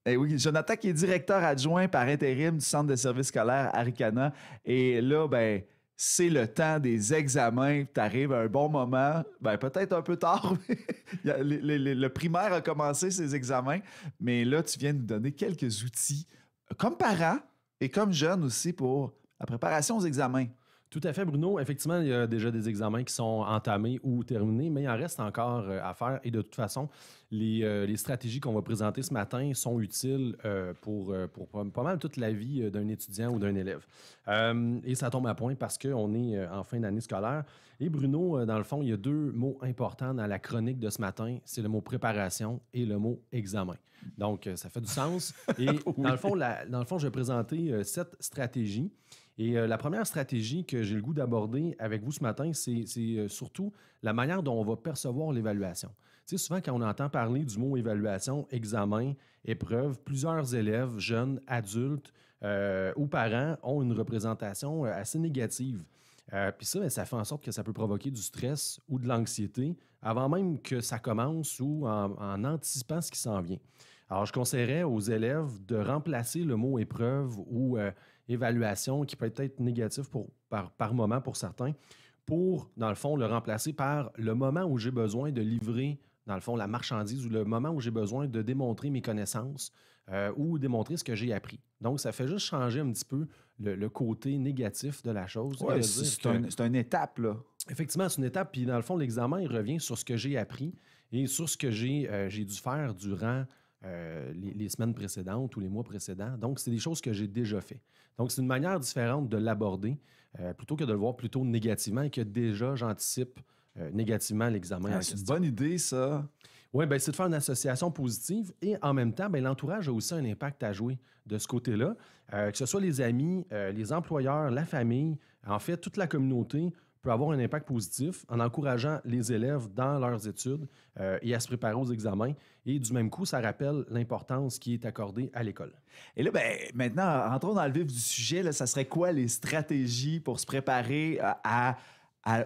Eh oui, Jonathan qui est directeur adjoint par intérim du Centre de services scolaires Aricana. Et là, ben, c'est le temps des examens. Tu arrives à un bon moment, ben, peut-être un peu tard. Mais le primaire a commencé ses examens, mais là, tu viens de nous donner quelques outils, comme parent et comme jeune aussi, pour la préparation aux examens. Tout à fait, Bruno. Effectivement, il y a déjà des examens qui sont entamés ou terminés, mais il en reste encore à faire. Et de toute façon, les stratégies qu'on va présenter ce matin sont utiles pour pas mal toute la vie d'un étudiant ou d'un élève. Et ça tombe à point parce qu'on est en fin d'année scolaire. Et Bruno, dans le fond, il y a deux mots importants dans la chronique de ce matin. C'est le mot préparation et le mot examen. Donc, ça fait du sens. Et Oui. dans le fond, je vais présenter 7 stratégies. Et la première stratégie que j'ai le goût d'aborder avec vous ce matin, c'est surtout la manière dont on va percevoir l'évaluation. Tu sais, souvent, quand on entend parler du mot évaluation, examen, épreuve, plusieurs élèves, jeunes, adultes ou parents ont une représentation assez négative. Puis ça, ben, ça fait en sorte que ça peut provoquer du stress ou de l'anxiété avant même que ça commence ou en anticipant ce qui s'en vient. Alors, je conseillerais aux élèves de remplacer le mot épreuve ou évaluation, qui peut être négatif par moment pour certains, pour, dans le fond, le remplacer par le moment où j'ai besoin de livrer, dans le fond, la marchandise ou le moment où j'ai besoin de démontrer mes connaissances ou démontrer ce que j'ai appris. Donc, ça fait juste changer un petit peu le côté négatif de la chose. Ouais, c'est une étape, là. Effectivement, c'est une étape. Puis, dans le fond, l'examen, il revient sur ce que j'ai appris et sur ce que j'ai dû faire durant les semaines précédentes ou les mois précédents. Donc, c'est des choses que j'ai déjà fait. Donc, c'est une manière différente de l'aborder plutôt que de le voir plutôt négativement et que déjà, j'anticipe négativement l'examen. Ah, c'est une bonne idée, ça. Oui, bien, c'est de faire une association positive et en même temps, bien, l'entourage a aussi un impact à jouer de ce côté-là, que ce soit les amis, les employeurs, la famille, en fait, toute la communauté peut avoir un impact positif en encourageant les élèves dans leurs études et à se préparer aux examens. Et du même coup, ça rappelle l'importance qui est accordée à l'école. Et là, ben, maintenant, rentrons dans le vif du sujet. Là, ça serait quoi les stratégies pour se préparer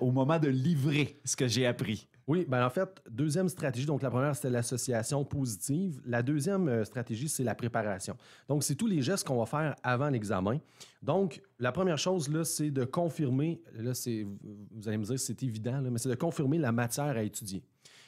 au moment de livrer ce que j'ai appris? Oui, bien en fait, deuxième stratégie, donc la première, c'était l'association positive. La deuxième stratégie, c'est la préparation. Donc, c'est tous les gestes qu'on va faire avant l'examen. Donc, la première chose, là, c'est de confirmer, là, vous allez me dire que c'est évident, là, mais c'est de confirmer la matière à étudier.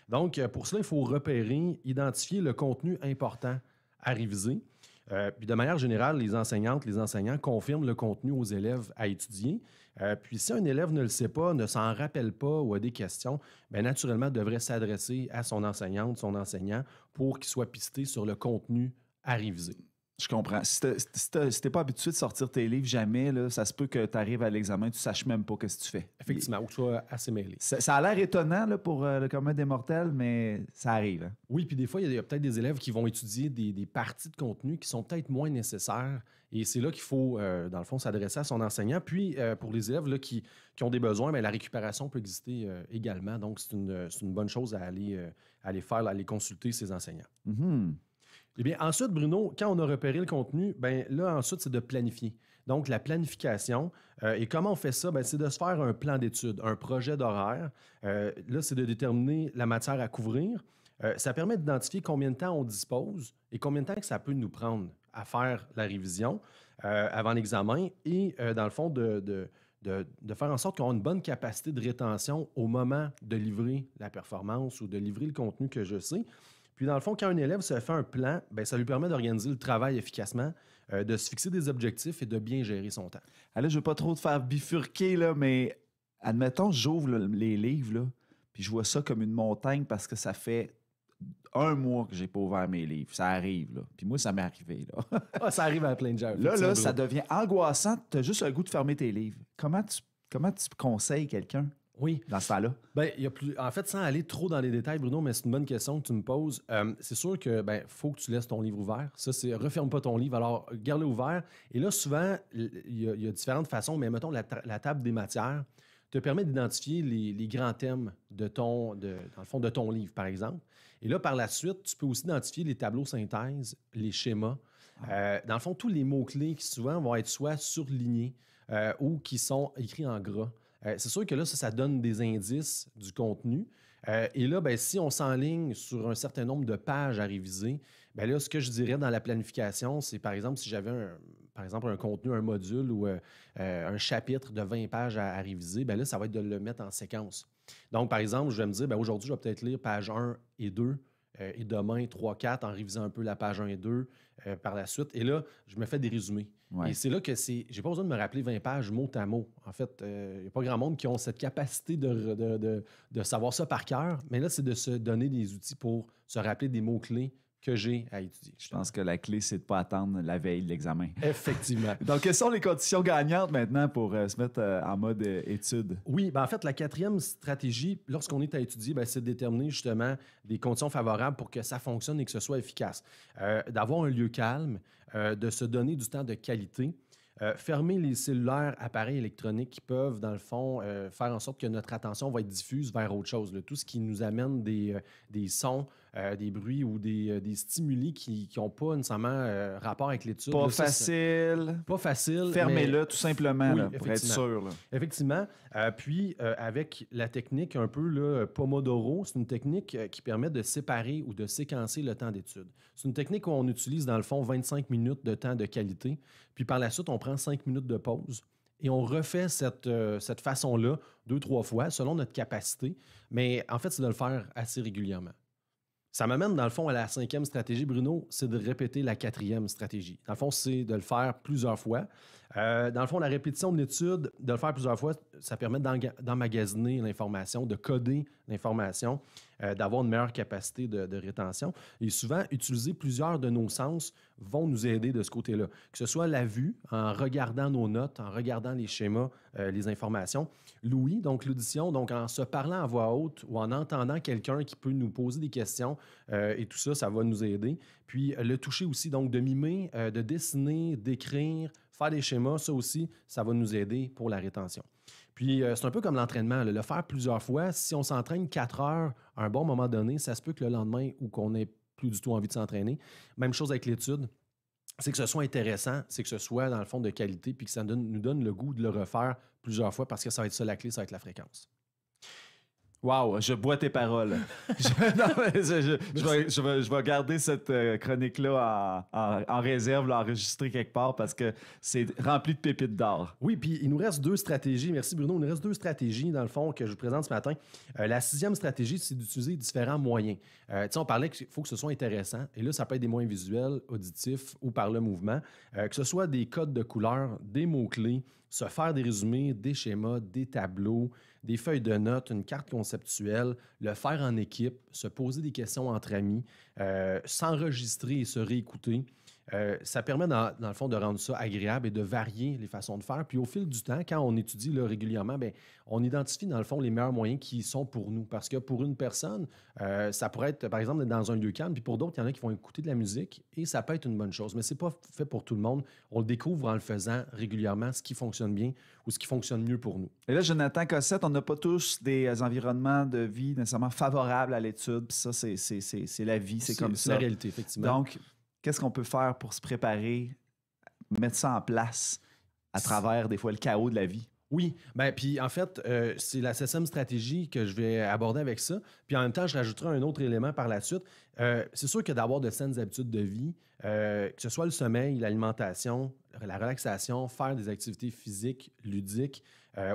Donc, pour cela, il faut repérer, identifier le contenu important à réviser. Puis de manière générale, les enseignantes, les enseignants confirment le contenu aux élèves à étudier. Puis si un élève ne le sait pas, ne s'en rappelle pas ou a des questions, bien naturellement devrait s'adresser à son enseignante, son enseignant, pour qu'il soit pisté sur le contenu à réviser. Je comprends. Si t'es pas habitué de sortir tes livres jamais, là, ça se peut que tu arrives à l'examen et tu ne saches même pas ce que tu fais. Effectivement, ou que tu sois assez mêlé. Ça a l'air étonnant là, pour le commun des mortels, mais ça arrive. Hein? Oui, puis des fois, il y a peut-être des élèves qui vont étudier des parties de contenu qui sont peut-être moins nécessaires. Et c'est là qu'il faut, dans le fond, s'adresser à son enseignant. Puis, pour les élèves là, qui ont des besoins, bien, la récupération peut exister également. Donc, c'est une bonne chose à aller faire, à aller consulter ses enseignants. Mm-hmm. Eh bien, ensuite, Bruno, quand on a repéré le contenu, bien là, ensuite, c'est de planifier. Donc, la planification. Et comment on fait ça? Bien, c'est de se faire un plan d'études, un projet d'horaire. Là, c'est de déterminer la matière à couvrir. Ça permet d'identifier combien de temps on dispose et combien de temps que ça peut nous prendre à faire la révision avant l'examen et, dans le fond, de faire en sorte qu'on a une bonne capacité de rétention au moment de livrer la performance ou de livrer le contenu que je sais. Puis, dans le fond, quand un élève se fait un plan, bien, ça lui permet d'organiser le travail efficacement, de se fixer des objectifs et de bien gérer son temps. Ah, là, je ne veux pas trop te faire bifurquer, là, mais admettons, j'ouvre les livres, là, puis je vois ça comme une montagne parce que ça fait 1 mois que j'ai pas ouvert mes livres. Ça arrive, là. Puis moi, ça m'est arrivé, là. Ah, ça arrive à plein de gens. Là, ça devient angoissant. Tu as juste le goût de fermer tes livres. Comment tu conseilles quelqu'un? Oui. Dans ce temps-là? Bien, en fait, sans aller trop dans les détails, Bruno, mais c'est une bonne question que tu me poses. C'est sûr que faut que tu laisses ton livre ouvert. Ça, c'est referme pas ton livre. Alors, garde-le ouvert. Et là, souvent, il y a différentes façons, mais mettons, la table des matières te permet d'identifier les grands thèmes dans le fond, de ton livre, par exemple. Et là, par la suite, tu peux aussi identifier les tableaux synthèse, les schémas. Dans le fond, tous les mots-clés qui souvent vont être soit surlignés ou qui sont écrits en gras. C'est sûr que là, ça donne des indices du contenu. Et là, si on s'enligne sur un certain nombre de pages à réviser, Bien là, ce que je dirais dans la planification, c'est par exemple, si j'avais par exemple un contenu, un module ou un chapitre de 20 pages à réviser, bien là, ça va être de le mettre en séquence. Donc, par exemple, je vais me dire, bien, aujourd'hui, je vais peut-être lire page 1 et 2 et demain 3, 4 en révisant un peu la page 1 et 2 par la suite. Et là, je me fais des résumés. Ouais. Et c'est là que j'ai pas besoin de me rappeler 20 pages mot à mot. En fait, il n'y a pas grand monde qui ont cette capacité de savoir ça par cœur. Mais là, c'est de se donner des outils pour se rappeler des mots-clés que j'ai à étudier. Je pense que la clé, c'est de ne pas attendre la veille de l'examen. Effectivement. Donc, quelles sont les conditions gagnantes maintenant pour se mettre en mode étude? Oui, ben en fait, la quatrième stratégie, lorsqu'on est à étudier, ben, c'est de déterminer justement des conditions favorables pour que ça fonctionne et que ce soit efficace. D'avoir un lieu calme, de se donner du temps de qualité, fermer les cellulaires, appareils électroniques qui peuvent, dans le fond, faire en sorte que notre attention va être diffuse vers autre chose. Là. Tout ce qui nous amène des sons, des bruits ou des stimuli qui n'ont pas nécessairement rapport avec l'étude. Pas Là, facile. pas facile. Fermez-le mais- tout simplement Oui, là, pour être sûr. Là. Effectivement. Puis, avec la technique un peu là, Pomodoro, c'est une technique qui permet de séparer ou de séquencer le temps d'étude. C'est une technique où on utilise, dans le fond, 25 minutes de temps de qualité. Puis, par la suite, on prend 5 minutes de pause. Et on refait cette façon-là 2, 3 fois, selon notre capacité. Mais en fait, c'est de le faire assez régulièrement. Ça m'amène, dans le fond, à la 5e stratégie, Bruno, c'est de répéter la 4e stratégie. Dans le fond, c'est de le faire plusieurs fois. Dans le fond, la répétition de l'étude, de le faire plusieurs fois, ça permet d'emmagasiner l'information, de coder l'information, d'avoir une meilleure capacité de rétention. Et souvent, utiliser plusieurs de nos sens vont nous aider de ce côté-là. Que ce soit la vue, en regardant nos notes, en regardant les schémas, les informations. L'ouïe, donc l'audition, donc en se parlant à voix haute ou en entendant quelqu'un qui peut nous poser des questions et tout ça, ça va nous aider. Puis le toucher aussi, donc de mimer, de dessiner, d'écrire, faire des schémas, ça aussi, ça va nous aider pour la rétention. Puis, c'est un peu comme l'entraînement, là, le faire plusieurs fois. Si on s'entraîne 4 heures à un bon moment donné, ça se peut que le lendemain ou qu'on n'ait plus du tout envie de s'entraîner. Même chose avec l'étude. C'est que ce soit intéressant, c'est que ce soit dans le fond de qualité, puis que ça nous donne le goût de le refaire plusieurs fois parce que ça va être ça la clé, ça va être la fréquence. Wow, je bois tes paroles. Je vais garder cette chronique-là en réserve, enregistrée quelque part parce que c'est rempli de pépites d'or. Oui, puis il nous reste 2 stratégies. Merci Bruno. Il nous reste 2 stratégies, dans le fond, que je vous présente ce matin. La 6e stratégie, c'est d'utiliser différents moyens. On parlait qu'il faut que ce soit intéressant. Et là, ça peut être des moyens visuels, auditifs ou par le mouvement. Que ce soit des codes de couleurs, des mots-clés, se faire des résumés, des schémas, des tableaux, des feuilles de notes, une carte conceptuelle, le faire en équipe, se poser des questions entre amis, s'enregistrer et se réécouter. Ça permet, dans le fond, de rendre ça agréable et de varier les façons de faire. Puis au fil du temps, quand on étudie là, régulièrement, bien, on identifie, dans le fond, les meilleurs moyens qui sont pour nous. Parce que pour une personne, ça pourrait être, par exemple, dans un lieu calme. Puis pour d'autres, il y en a qui vont écouter de la musique et ça peut être une bonne chose. Mais ce n'est pas fait pour tout le monde. On le découvre en le faisant régulièrement, ce qui fonctionne bien ou ce qui fonctionne mieux pour nous. Et là, Jonathan Cossette, on n'a pas tous des environnements de vie nécessairement favorables à l'étude. Puis ça, c'est la vie, c'est comme C'est ça. la réalité, effectivement. Donc, qu'est-ce qu'on peut faire pour se préparer, mettre ça en place à travers, des fois, le chaos de la vie? Oui, bien, puis en fait, c'est la 7e stratégie que je vais aborder avec ça. Puis en même temps, je rajouterai un autre élément par la suite. C'est sûr que d'avoir de saines habitudes de vie, que ce soit le sommeil, l'alimentation, la relaxation, faire des activités physiques, ludiques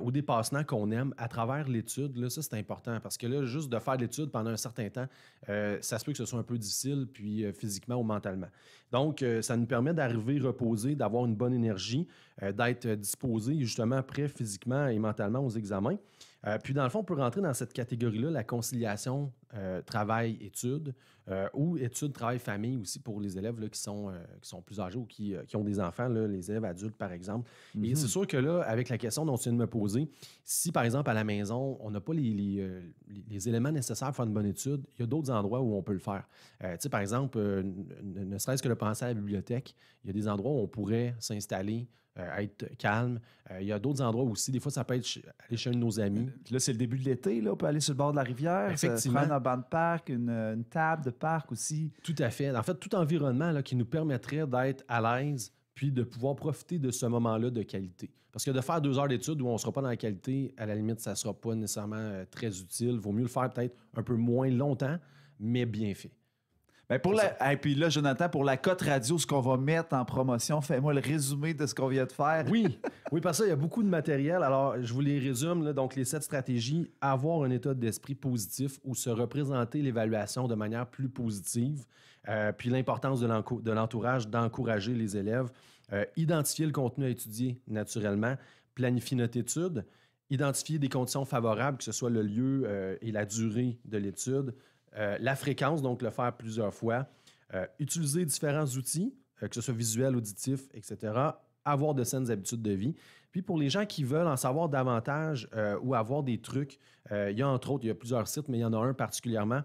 ou des passe-temps qu'on aime à travers l'étude, là, ça, c'est important parce que là, juste de faire l'étude pendant un certain temps, ça se peut que ce soit un peu difficile, puis physiquement ou mentalement. Donc, ça nous permet d'arriver reposé, d'avoir une bonne énergie, d'être disposé justement prêt physiquement et mentalement aux examens. Puis, dans le fond, on peut rentrer dans cette catégorie-là, la conciliation travail-études ou études-travail-famille aussi pour les élèves là, qui sont plus âgés ou qui ont des enfants, là, les élèves adultes, par exemple. Et c'est sûr que là, avec la question dont tu viens de me poser, si, par exemple, à la maison, on n'a pas les éléments nécessaires pour faire une bonne étude, il y a d'autres endroits où on peut le faire. Tu sais, par exemple, ne serait-ce que de penser à la bibliothèque, il y a des endroits où on pourrait s'installer, être calme. Il y a d'autres endroits aussi. Des fois, ça peut être aller chez un de nos amis. Puis là, c'est le début de l'été. Là, on peut aller sur le bord de la rivière, Effectivement. prendre un banc de parc, une table de parc aussi. Tout à fait. En fait, tout environnement là, qui nous permettrait d'être à l'aise puis de pouvoir profiter de ce moment-là de qualité. Parce que de faire 2 heures d'études où on ne sera pas dans la qualité, à la limite, ça ne sera pas nécessairement très utile. Il vaut mieux le faire peut-être un peu moins longtemps, mais bien fait. Ben et puis là, Jonathan, pour la cote radio, ce qu'on va mettre en promotion, fais-moi le résumé de ce qu'on vient de faire. Oui, parce que ça, il y a beaucoup de matériel. Alors, je vous les résume. Là. Donc, les 7 stratégies, avoir un état d'esprit positif ou se représenter l'évaluation de manière plus positive. Puis l'importance de l'entourage, d'encourager les élèves. Identifier le contenu à étudier naturellement. Planifier notre étude. Identifier des conditions favorables, que ce soit le lieu et la durée de l'étude. La fréquence, donc le faire plusieurs fois. Utiliser différents outils, que ce soit visuel, auditif, etc. Avoir de saines habitudes de vie. Puis pour les gens qui veulent en savoir davantage ou avoir des trucs, il y a entre autres, il y a plusieurs sites, mais il y en a un particulièrement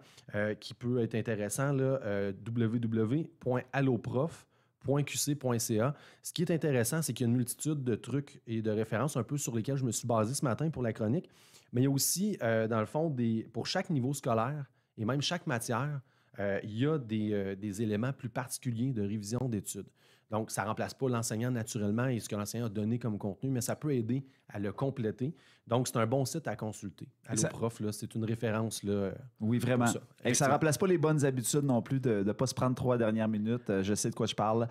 qui peut être intéressant, www.alloprof.qc.ca. Ce qui est intéressant, c'est qu'il y a une multitude de trucs et de références un peu sur lesquels je me suis basé ce matin pour la chronique. Mais il y a aussi, dans le fond, pour chaque niveau scolaire et même chaque matière, il y a des éléments plus particuliers de révision d'études. Donc, ça ne remplace pas l'enseignant naturellement et ce que l'enseignant a donné comme contenu, mais ça peut aider à le compléter. Donc, c'est un bon site à consulter. Alloprof, là, c'est une référence. Là, oui, vraiment. Et ça ne remplace pas les bonnes habitudes non plus de ne pas se prendre 3 dernières minutes. Je sais de quoi je parle.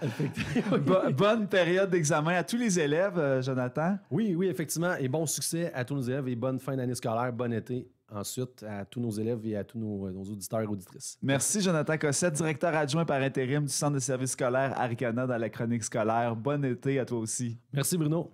Bonne période d'examen à tous les élèves, Jonathan. Oui, effectivement. Et bon succès à tous nos élèves et bonne fin d'année scolaire, bon été. Ensuite, à tous nos élèves et à tous nos auditeurs et auditrices. Merci, Jonathan Cossette, directeur adjoint par intérim du Centre de services scolaires Aricana dans la chronique scolaire. Bon été à toi aussi. Merci, Bruno.